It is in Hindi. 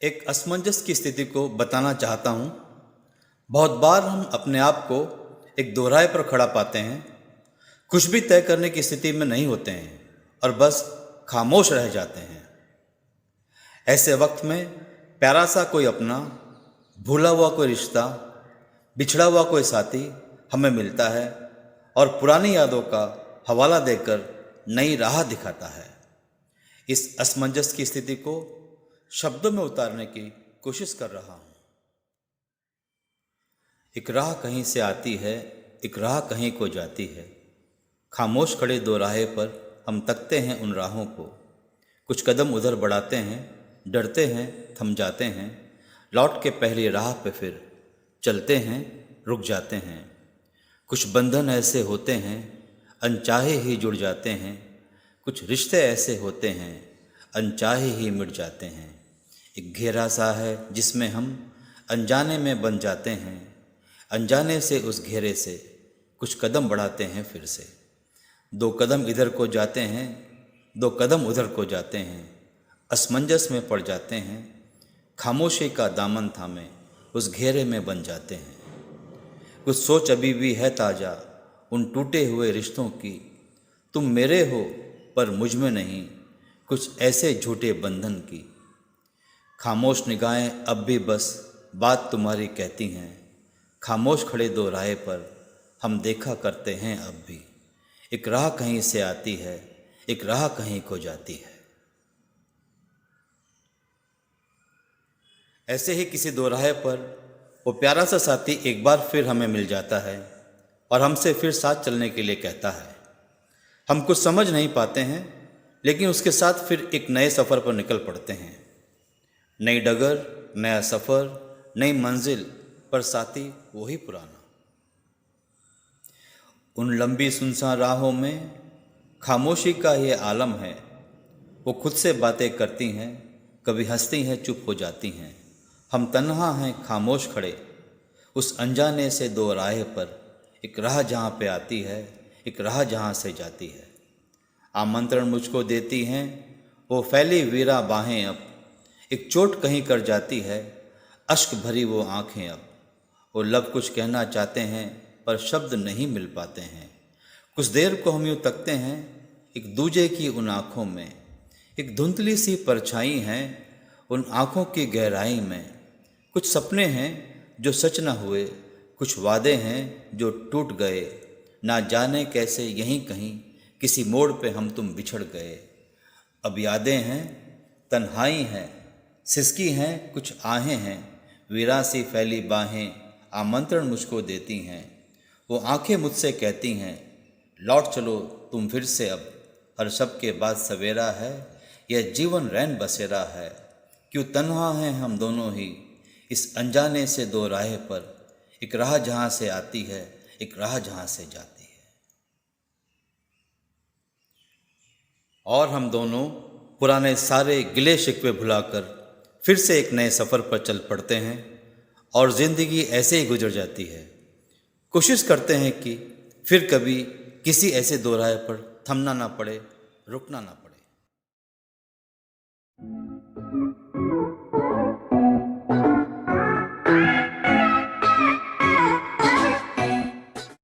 एक असमंजस की स्थिति को बताना चाहता हूँ। बहुत बार हम अपने आप को एक दोहराए पर खड़ा पाते हैं, कुछ भी तय करने की स्थिति में नहीं होते हैं और बस खामोश रह जाते हैं। ऐसे वक्त में प्यारा सा कोई अपना, भूला हुआ कोई रिश्ता, बिछड़ा हुआ कोई साथी हमें मिलता है और पुरानी यादों का हवाला देकर नई राह दिखाता है। इस असमंजस की स्थिति को शब्दों में उतारने की कोशिश कर रहा हूँ। एक राह कहीं से आती है, एक राह कहीं को जाती है। खामोश खड़े दो राहे पर हम तकते हैं उन राहों को। कुछ कदम उधर बढ़ाते हैं, डरते हैं, थम जाते हैं। लौट के पहली राह पे फिर चलते हैं, रुक जाते हैं। कुछ बंधन ऐसे होते हैं, अनचाहे ही जुड़ जाते हैं। कुछ रिश्ते ऐसे होते हैं, अनचाहे ही मिट जाते हैं। एक घेरा सा है जिसमें हम अनजाने में बन जाते हैं। अनजाने से उस घेरे से कुछ कदम बढ़ाते हैं फिर से। दो कदम इधर को जाते हैं, दो कदम उधर को जाते हैं। असमंजस में पड़ जाते हैं, खामोशी का दामन थामे उस घेरे में बन जाते हैं। कुछ सोच अभी भी है ताज़ा उन टूटे हुए रिश्तों की। तुम मेरे हो पर मुझ में नहीं, कुछ ऐसे झूठे बंधन की। खामोश निगाहें अब भी बस बात तुम्हारी कहती हैं। खामोश खड़े दो राह पर हम देखा करते हैं अब भी। एक राह कहीं से आती है, एक राह कहीं को जाती है। ऐसे ही किसी दो राह पर वो प्यारा सा साथी एक बार फिर हमें मिल जाता है और हमसे फिर साथ चलने के लिए कहता है। हम कुछ समझ नहीं पाते हैं, लेकिन उसके साथ फिर एक नए सफ़र पर निकल पड़ते हैं। नई डगर, नया सफ़र, नई मंजिल, पर साथी वही पुराना। उन लंबी सुनसान राहों में खामोशी का ये आलम है। वो खुद से बातें करती हैं, कभी हंसती हैं, चुप हो जाती हैं। हम तन्हा हैं, खामोश खड़े उस अनजाने से दो राह पर। एक राह जहाँ पे आती है, एक राह जहाँ से जाती है। आमंत्रण मुझको देती हैं वो फैली वीरा बाहें अब। एक चोट कहीं कर जाती है, अश्क भरी वो आँखें अब। वो लब कुछ कहना चाहते हैं पर शब्द नहीं मिल पाते हैं। कुछ देर को हम यूँ तकते हैं एक दूजे की उन आँखों में। एक धुंधली सी परछाई है उन आँखों की गहराई में। कुछ सपने हैं जो सच न हुए, कुछ वादे हैं जो टूट गए। ना जाने कैसे यहीं कहीं किसी मोड़ पे हम तुम बिछड़ गए। अब यादें हैं, तन्हाई हैं, सिसकी हैं, कुछ आहें हैं। वीरा सी फैली बाहें आमंत्रण मुझको देती हैं। वो आंखें मुझसे कहती हैं, लौट चलो तुम फिर से अब। हर शब के बाद सवेरा है, यह जीवन रैन बसेरा है। क्यों तन्हा हैं हम दोनों ही इस अनजाने से दो राह पर। एक राह जहाँ से आती है, एक राह जहाँ से जाती है। और हम दोनों पुराने सारे गिले शिकवे भुलाकर फिर से एक नए सफ़र पर चल पड़ते हैं और ज़िंदगी ऐसे ही गुजर जाती है। कोशिश करते हैं कि फिर कभी किसी ऐसे दोराहे पर थमना ना पड़े, रुकना ना पड़े।